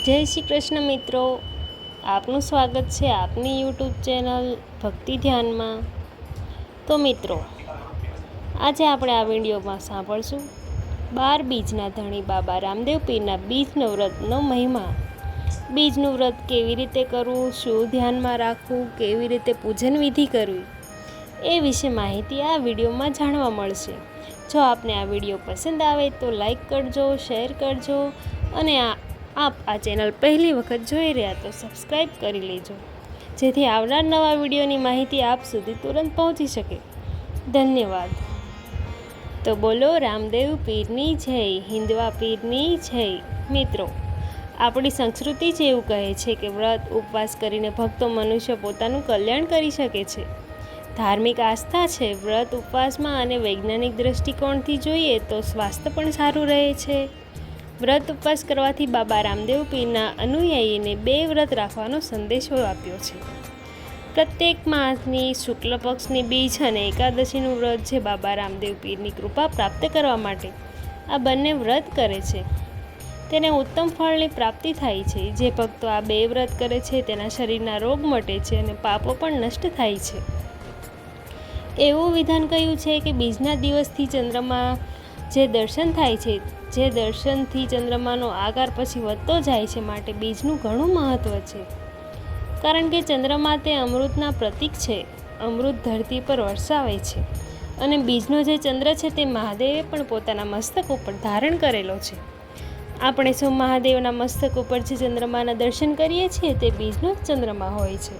જય શ્રી કૃષ્ણ મિત્રો, આપનું સ્વાગત છે આપની યુટ્યુબ ચેનલ ભક્તિ ધ્યાનમાં। તો મિત્રો, આજે આપણે આ વિડીયોમાં સાંભળશું 12 બીજના ધણી બાબા રામદેવ પીરના બીજનું વ્રતનો મહિમા। બીજનું વ્રત કેવી રીતે કરવું, શું ધ્યાનમાં રાખવું, કેવી રીતે પૂજન વિધિ કરવી, એ વિશે માહિતી આ વિડીયોમાં જાણવા મળશે। જો આપને આ વિડીયો પસંદ આવે તો લાઈક કરજો, શેર કરજો અને આપ આ ચેનલ પહેલી વખત જોઈ રહ્યા તો સબસ્ક્રાઈબ કરી લેજો, જેથી આવનાર નવા વિડીયોની માહિતી આપ સુધી તુરંત પહોંચી શકે। ધન્યવાદ। તો બોલો રામદેવ પીરની જય, હિન્દવા પીરની જય। મિત્રો, આપણી સંસ્કૃતિ જ એવું કહે છે કે વ્રત ઉપવાસ કરીને ભક્તો મનુષ્ય પોતાનું કલ્યાણ કરી શકે છે। ધાર્મિક આસ્થા છે વ્રત ઉપવાસમાં, અને વૈજ્ઞાનિક દૃષ્ટિકોણથી જોઈએ તો સ્વાસ્થ્ય પણ સારું રહે છે। વ્રત ઉપવાસ કરવાથી બાબા રામદેવ પીરના અનુયાયીને 2 વ્રત રાખવાનો સંદેશો આપ્યો છે। પ્રત્યેક માસની શુક્લ પક્ષની બીજ અને એકાદશીનું વ્રત જે બાબા રામદેવ પીરની કૃપા પ્રાપ્ત કરવા માટે આ બંને વ્રત કરે છે, તેને ઉત્તમ ફળની પ્રાપ્તિ થાય છે। જે ભક્તો આ 2 વ્રત કરે છે તેના શરીરના રોગ મટે છે અને પાપો પણ નષ્ટ થાય છે। એવું વિધાન કહ્યું છે કે બીજના દિવસથી ચંદ્રમાં જે દર્શન થાય છે, જે દર્શનથી ચંદ્રમાનો આકાર પછી વધતો જાય છે, માટે બીજનું ઘણું મહત્ત્વ છે। કારણ કે ચંદ્રમા તે અમૃતના પ્રતીક છે, અમૃત ધરતી પર વરસાવે છે, અને બીજનો જે ચંદ્ર છે તે મહાદેવે પણ પોતાના મસ્તક ઉપર ધારણ કરેલો છે। આપણે સૌ મહાદેવના મસ્તક ઉપર જે ચંદ્રમાના દર્શન કરીએ છીએ તે બીજનો જ ચંદ્રમા હોય છે।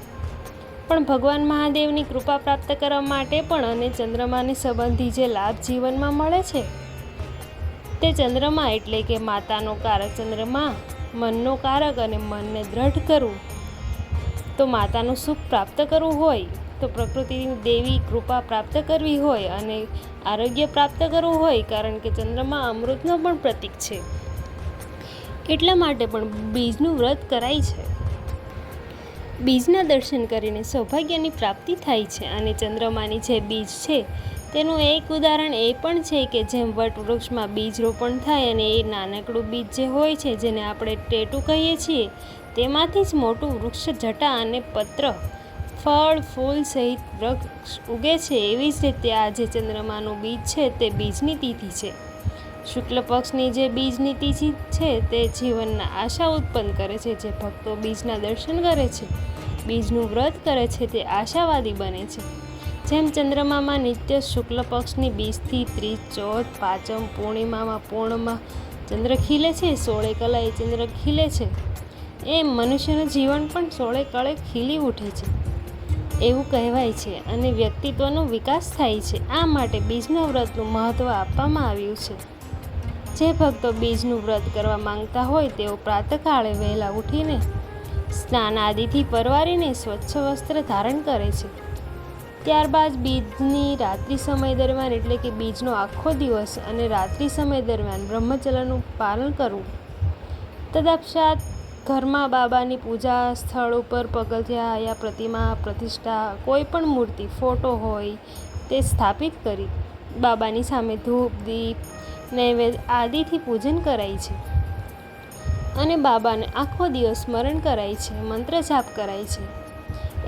પણ ભગવાન મહાદેવની કૃપા પ્રાપ્ત કરવા માટે પણ અને ચંદ્રમાને સંબંધી જે લાભ જીવનમાં મળે છે તે ચંદ્રમા એટલે કે માતાનો કારક ચંદ્રમા, મનનો કારક, અને મનને દ્રઢ કરવું, તો માતાનું સુખ પ્રાપ્ત કરવું હોય તો પ્રકૃતિની દેવી કૃપા પ્રાપ્ત કરવી હોય અને આરોગ્ય પ્રાપ્ત કરવું હોય, કારણ કે ચંદ્રમા અમૃતનો પણ પ્રતીક છે, એટલા માટે પણ બીજનું વ્રત કરાય છે। બીજના દર્શન કરીને સૌભાગ્યની પ્રાપ્તિ થાય છે, અને ચંદ્રમાની જે બીજ છે તેનું એક ઉદાહરણ એ પણ છે કે જેમ વટવૃક્ષમાં બીજ રોપણ થાય અને એ નાનકડું બીજ જે હોય છે જેને આપણે ટેટુ કહીએ છીએ તેમાંથી જ મોટું વૃક્ષ, જટા અને પત્ર, ફળ, ફૂલ સહિત વૃક્ષ ઉગે છે, એવી જ રીતે આ જે ચંદ્રમાનું બીજ છે તે બીજની તિથિ છે। શુક્લ પક્ષની જે બીજની તિથિ છે તે જીવનના આશા ઉત્પન્ન કરે છે। જે ભક્તો બીજના દર્શન કરે છે, બીજનું વ્રત કરે છે, તે આશાવાદી બને છે। જેમ ચંદ્રમામાં નિત્ય શુક્લ પક્ષની બીજથી ત્રીજ, ચોથ, પાંચમ, પૂર્ણિમામાં પૂર્ણમાં ચંદ્ર ખીલે છે, 16 કલાએ ચંદ્ર ખીલે છે, એમ મનુષ્યનું જીવન પણ 16 કળે ખીલી ઉઠે છે એવું કહેવાય છે, અને વ્યક્તિત્વનો વિકાસ થાય છે। આ માટે બીજના વ્રતનું મહત્ત્વ આપવામાં આવ્યું છે। જે ભક્તો બીજનું વ્રત કરવા માંગતા હોય તેઓ પ્રાતઃકાળે વહેલા ઉઠીને સ્નાન આદિથી પરવારીને સ્વચ્છ વસ્ત્ર ધારણ કરે છે। ત્યારબાદ બીજની રાત્રિ સમય દરમિયાન એટલે કે બીજનો આખો દિવસ અને રાત્રિ સમય દરમિયાન બ્રહ્મચર્યનું પાલન કરવું। તદપશ્ચાત ઘરમાં બાબાની પૂજા સ્થળ ઉપર પગથિયા યા પ્રતિમા, પ્રતિષ્ઠા, કોઈ પણ મૂર્તિ, ફોટો હોય તે સ્થાપિત કરી બાબાની સામે ધૂપ, દીપ, નૈવેદ્ય આદિથી પૂજન કરાય છે, અને બાબાને આખો દિવસ સ્મરણ કરાય છે, મંત્ર જાપ કરાય છે।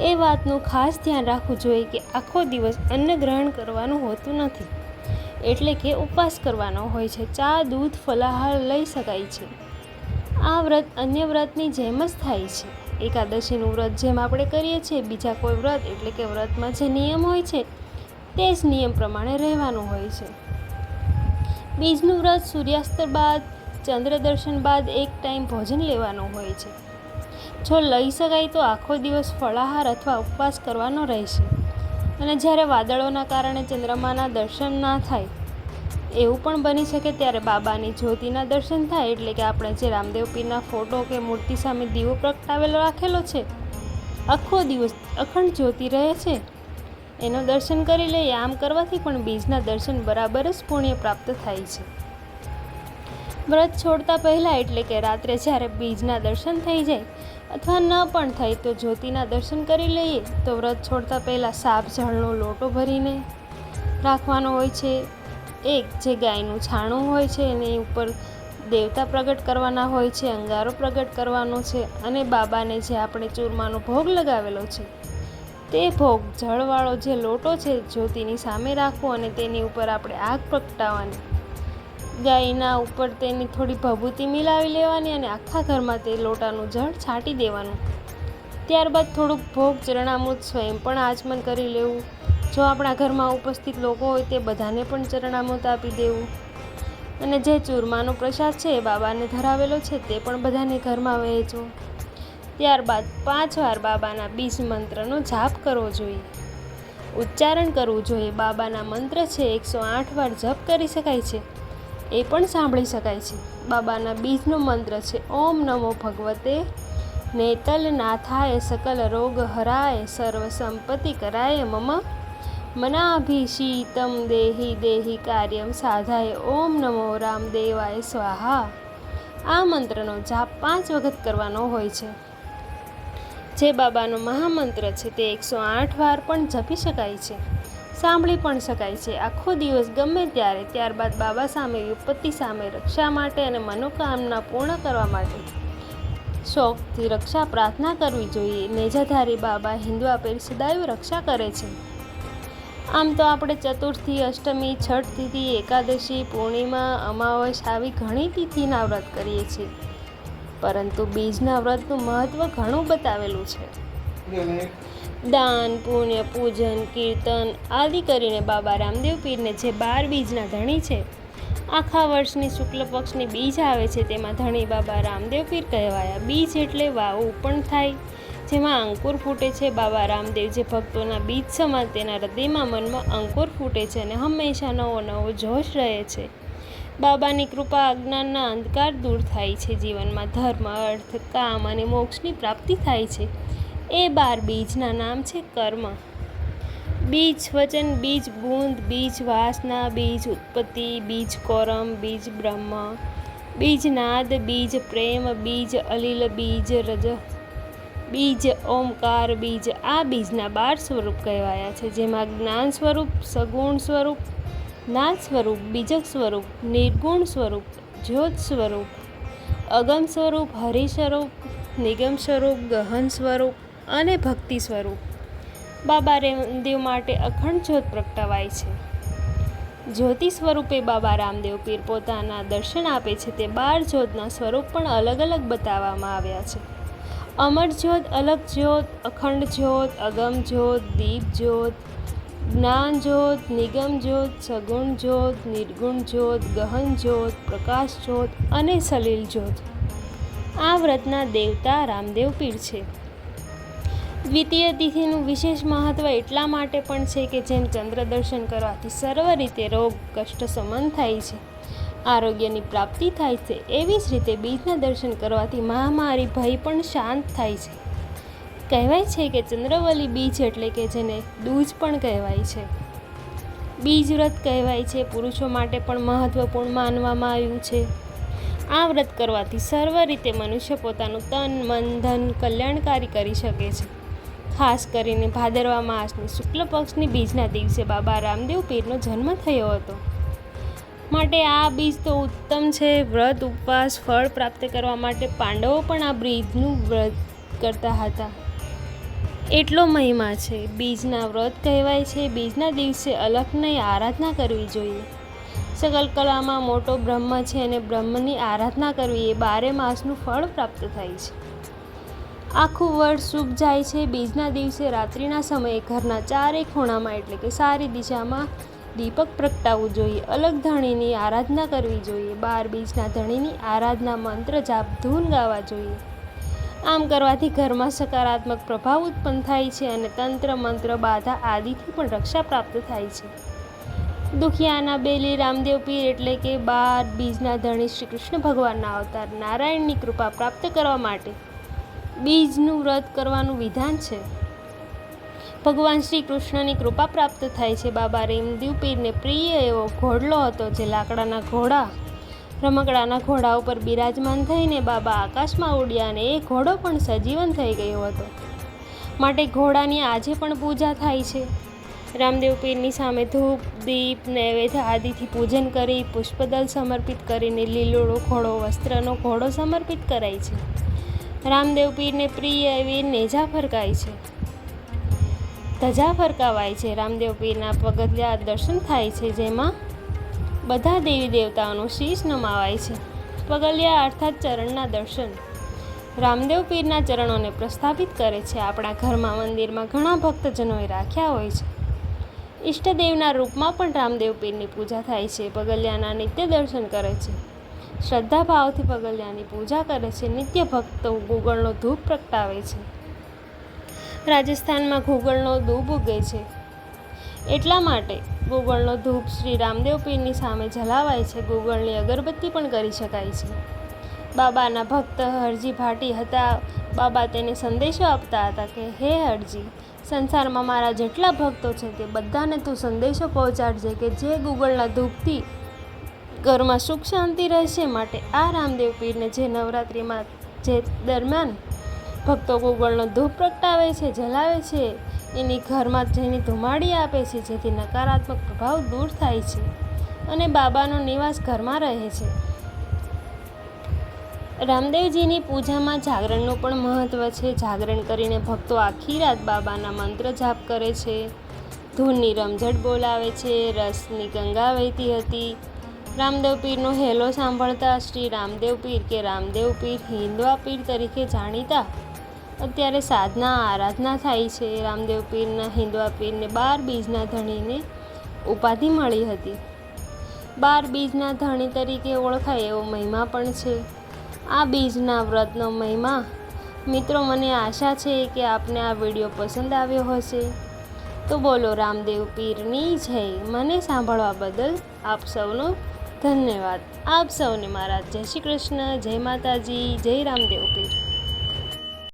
એ વાતનું ખાસ ધ્યાન રાખવું જોઈએ કે આખો દિવસ અન્ન ગ્રહણ કરવાનું હોતું નથી, એટલે કે ઉપવાસ કરવાનો હોય છે। ચા, દૂધ, ફલાહાર લઈ શકાય છે। આ વ્રત અન્ય વ્રતની જેમ જ થાય છે। એકાદશીનું વ્રત જેમ આપણે કરીએ છીએ, બીજા કોઈ વ્રત એટલે કે વ્રતમાં જે નિયમ હોય છે તે જ નિયમ પ્રમાણે રહેવાનું હોય છે। બીજનું વ્રત સૂર્યાસ્ત બાદ, ચંદ્ર દર્શન બાદ એક ટાઈમ ભોજન લેવાનું હોય છે। જો લઈ શકાય તો આખો દિવસ ફળાહાર અથવા ઉપવાસ કરવાનો રહેશે, અને જ્યારે વાદળોના કારણે ચંદ્રમાના દર્શન ના થાય, એવું પણ બની શકે ત્યારે બાબાની જ્યોતિના દર્શન થાય, એટલે કે આપણે જે રામદેવ પીરના ફોટો કે મૂર્તિ સામે દીવો પ્રગટાવેલો રાખેલો છે, આખો દિવસ અખંડ જ્યોતિ રહે છે, એનું દર્શન કરી લઈએ। આમ કરવાથી પણ બીજના દર્શન બરાબર જ પુણ્ય પ્રાપ્ત થાય છે। વ્રત છોડતા પહેલાં એટલે કે રાત્રે જ્યારે બીજના દર્શન થઈ જાય અથવા ન પણ થાય તો જ્યોતિના દર્શન કરી લઈએ તો વ્રત છોડતા પહેલાં સાપ જળનો લોટો ભરીને રાખવાનો હોય છે। એક જે ગાયનું છાણું હોય છે એની ઉપર દેવતા પ્રગટ કરવાના હોય છે, અંગારો પ્રગટ કરવાનો છે અને બાબાને જે આપણે ચૂરમાનો ભોગ લગાવેલો છે તે ભોગ જળવાળો જે લોટો છે જ્યોતિની સામે રાખવો અને તેની ઉપર આપણે આગ પ્રગટાવવાની. ગાયના ઉપર તેની થોડી ભભૂતિ મિલાવી લેવાની અને આખા ઘરમાં તે લોટાનું જળ છાંટી દેવાનું. ત્યારબાદ થોડુંક ભોગ ચરણામૃત સ્વયં પણ આચમન કરી લેવું. જો આપણા ઘરમાં ઉપસ્થિત લોકો હોય તે બધાને પણ ચરણામૃત આપી દેવું અને જે ચૂરમાનો પ્રસાદ છે એ બાબાને ધરાવેલો છે તે પણ બધાને ઘરમાં વહેંચવો. ત્યારબાદ 5 વાર બાબાના બીજ મંત્રનો જાપ કરવો જોઈએ, ઉચ્ચારણ કરવું જોઈએ. બાબાના મંત્ર છે 108 વાર જપ કરી શકાય છે, એ પણ સાંભળી શકાય છે. બાબાના બીજનો મંત્ર છે ઓમ નમો ભગવતે નેતલનાથાય સકલ રોગ હરાય સર્વ સંપત્તિ કરાય મમ મનાભિષિતમ દેહી દેહી કાર્યમ સાધાય ઓમ નમો રામદેવાય સ્વાહા. આ મંત્રનો જાપ 5 વખત કરવાનો હોય છે. જે બાબાનો મહામંત્ર છે તે 108 વાર પણ જપી શકાય છે, સાંભળી પણ શકાય છે આખો દિવસ ગમે ત્યારે. ત્યારબાદ બાબા સામે, વિપત્તિ સામે રક્ષા માટે અને મનોકામના પૂર્ણ કરવા માટે શોખથી રક્ષા પ્રાર્થના કરવી જોઈએ. નેજાધારી બાબા હિન્દુ આપેલ સદાય રક્ષા કરે છે. આમ તો આપણે ચતુર્થી, અષ્ટમી, છઠ તિથિ, એકાદશી, પૂર્ણિમા, અમાવસ આવી ઘણી તિથિના વ્રત કરીએ છીએ, પરંતુ બીજના વ્રતનું મહત્વ ઘણું બતાવેલું છે. દાન, પુણ્ય, પૂજન, કીર્તન આદિ કરીને બાબા રામદેવ પીરને જે 12 બીજના ધણી છે, આખા વર્ષની શુક્લ પક્ષની બીજ આવે છે તેમાં ધણી બાબા રામદેવ પીર કહેવાયા. બીજ એટલે વાવું પણ થાય, જેમાં અંકુર ફૂટે છે. બાબા રામદેવ જે ભક્તોના બીજ સમાન તેના હૃદયમાં મનમાં અંકુર ફૂટે છે અને હંમેશા નવો નવો જોશ રહે છે. બાબાની કૃપા અજ્ઞાનના અંધકાર દૂર થાય છે. જીવનમાં ધર્મ, અર્થ, કામ અને મોક્ષની પ્રાપ્તિ થાય છે. એ 12 બીજના નામ છે કર્મ, બીજ વચન, બીજ બુંદ, બીજ વાસના, બીજ ઉત્પત્તિ, બીજ કોરમ, બીજ બ્રહ્મ, બીજ નાદ, બીજ પ્રેમ, બીજ અલીલ, બીજ રજ, બીજ ઓમકાર, બીજ. આ બીજના 12 સ્વરૂપ કહેવાયા છે, જેમાં જ્ઞાન સ્વરૂપ, સગુણ સ્વરૂપ, નાદ સ્વરૂપ, બીજક સ્વરૂપ, નિર્ગુણ સ્વરૂપ, જ્યોત સ્વરૂપ, અગમ સ્વરૂપ, હરિ સ્વરૂપ, નિગમ સ્વરૂપ, ગહન સ્વરૂપ અને ભક્તિ સ્વરૂપ. બાબા રામદેવ માટે અખંડ જ્યોત પ્રગટાવાય છે. જ્યોતિ સ્વરૂપે બાબા રામદેવ પીર પોતાના દર્શન આપે છે. તે 12 જ્યોતના સ્વરૂપ પણ અલગ અલગ બતાવવામાં આવ્યા છે. અમર જ્યોત, અલગ જ્યોત, અખંડ જ્યોત, અગમ જ્યોત, દીપ જ્યોત, જ્ઞાન જ્યોત, નિગમ જ્યોત, સગુણ જ્યોત, નિર્ગુણ જ્યોત, ગહન જ્યોત, પ્રકાશ જ્યોત અને સલીલ જ્યોત. આ વ્રતના દેવતા રામદેવ પીર છે. દ્વિતીય તિથિનું વિશેષ મહત્વ એટલા માટે પણ છે કે જેમ ચંદ્ર દર્શન કરવાથી સર્વ રીતે રોગ કષ્ટ શમન થાય છે, આરોગ્યની પ્રાપ્તિ થાય છે, એવી જ રીતે બીજના દર્શન કરવાથી મહામારી ભય પણ શાંત થાય છે. કહેવાય છે કે ચંદ્રવલી બીજ એટલે કે જેને દૂજ પણ કહેવાય છે. બીજ વ્રત કહેવાય છે. પુરુષો માટે પણ મહત્વપૂર્ણ માનવામાં આવ્યું છે. આ વ્રત કરવાથી સર્વ રીતે મનુષ્ય પોતાનું તન, મન, ધન કલ્યાણકારી કરી શકે છે. ખાસ કરીને ભાદરવા માસની શુક્લ પક્ષની બીજના દિવસે બાબા રામદેવ પીરનો જન્મ થયો હતો, માટે આ બીજ તો ઉત્તમ છે. વ્રત, ઉપવાસ, ફળ પ્રાપ્ત કરવા માટે પાંડવો પણ આ બીજનું વ્રત કરતા હતા, એટલો મહિમા છે. બીજના વ્રત કહેવાય છે. બીજના દિવસે અલખની આરાધના કરવી જોઈએ. સકલ કલામાં મોટો બ્રહ્મ છે અને બ્રહ્મની આરાધના કરવી એ 12 માસનું ફળ પ્રાપ્ત થાય છે. આખું વર્ષ શુભ જાય છે. બીજના દિવસે રાત્રિના સમયે ઘરના 4 ખૂણામાં એટલે કે સારી દિશામાં દીપક પ્રગટાવવું જોઈએ. અલગ ધણીની આરાધના કરવી જોઈએ. 12 બીજના ધણીની આરાધના, મંત્ર જાપ, ધૂન ગાવા જોઈએ. આમ કરવાથી ઘરમાં સકારાત્મક પ્રભાવ ઉત્પન્ન થાય છે અને તંત્ર, મંત્ર, બાધા આદિથી પણ રક્ષા પ્રાપ્ત થાય છે. દુખિયાના બેલી રામદેવ પીર એટલે કે 12 બીજના ધણી શ્રી કૃષ્ણ ભગવાનના અવતાર. નારાયણની કૃપા પ્રાપ્ત કરવા માટે બીજનું વ્રત કરવાનું વિધાન છે. ભગવાન શ્રી કૃષ્ણની કૃપા પ્રાપ્ત થાય છે. બાબા રામદેવ પીરને પ્રિય એવો ઘોડલો હતો, જે લાકડાના ઘોડા, રમકડાના ઘોડા ઉપર બિરાજમાન થઈને બાબા આકાશમાં ઉડ્યા અને એ ઘોડો પણ સજીવન થઈ ગયો હતો, માટે ઘોડાની આજે પણ પૂજા થાય છે. રામદેવ પીરની સામે ધૂપ દીપ નૈવેદ્ય આદિથી પૂજન કરી પુષ્પદલ સમર્પિત કરીને લીલોડો ઘોડો વસ્ત્રનો ઘોડો સમર્પિત કરાય છે. રામદેવ પીરને પ્રિય એવી નેજા ફરકાય છે, ધજા ફરકાવાય છે. રામદેવ પીરના પગથિયા દર્શન થાય છે, જેમાં બધા દેવી દેવતાઓનું શીશ નમાવાય છે. પગલિયા અર્થાત ચરણના દર્શન રામદેવ પીરના ચરણોને પ્રસ્થાપિત કરે છે. આપણા ઘરમાં મંદિરમાં ઘણા ભક્તજનોએ રાખ્યા હોય છે. ઈષ્ટદેવના રૂપમાં પણ રામદેવ પીરની પૂજા થાય છે. પગલિયાના નિત્ય દર્શન કરે છે, શ્રદ્ધા ભાવથી પગલિયાની પૂજા કરે છે. નિત્ય ભક્તો ગુગળનો ધૂપ પ્રગટાવે છે. રાજસ્થાનમાં ગુગળનો ધૂપ ઉગે છે, એટલા માટે ગુગળનો ધૂપ શ્રી રામદેવ પીરની સામે જલાવાય છે. ગુગળની અગરબત્તી પણ કરી શકાય છે. બાબાના ભક્ત હરજી ભાટી હતા. બાબા તેને સંદેશો આપતા હતા કે હે હરજી, સંસારમાં મારા જેટલા ભક્તો છે તે બધાને તું સંદેશો પહોંચાડજે કે જે ગુગળના ધૂપથી ઘરમાં સુખ શાંતિ રહેશે. માટે આ રામદેવ પીરને જે નવરાત્રિમાં જે દરમિયાન ભક્તો ગુગળનો ધૂપ પ્રગટાવે છે, જલાવે છે, એની ઘરમાં જેની ધુમાડી આપે છે, જેથી નકારાત્મક પ્રભાવ દૂર થાય છે અને બાબાનો નિવાસ ઘરમાં રહે છે. રામદેવજીની પૂજામાં જાગરણનું પણ મહત્ત્વ છે. જાગરણ કરીને ભક્તો આખી રાત બાબાના મંત્ર જાપ કરે છે, ધૂનની રમઝટ બોલાવે છે. રસની ગંગા વહેતી હતી. રામદેવ પીરનો હેલો સાંભળતા શ્રી રામદેવ પીર કે રામદેવ પીર હિન્દવા પીર તરીકે જાણીતા અત્યારે સાધના આરાધના થાય છે. રામદેવ પીરના હિન્દવા પીરને 12 બીજના ધણીને ઉપાધિ મળી હતી. 12 બીજના ધણી તરીકે ઓળખાય એવો મહિમા પણ છે આ બીજના વ્રતનો મહિમા. મિત્રો, મને આશા છે કે આપને આ વિડીયો પસંદ આવ્યો હશે. તો બોલો રામદેવ પીરની જય. મને સાંભળવા બદલ આપ સૌનો ધન્યવાદ. આપ સૌને મારા જય શ્રી કૃષ્ણ, જય માતાજી, જય રામદેવ પીર.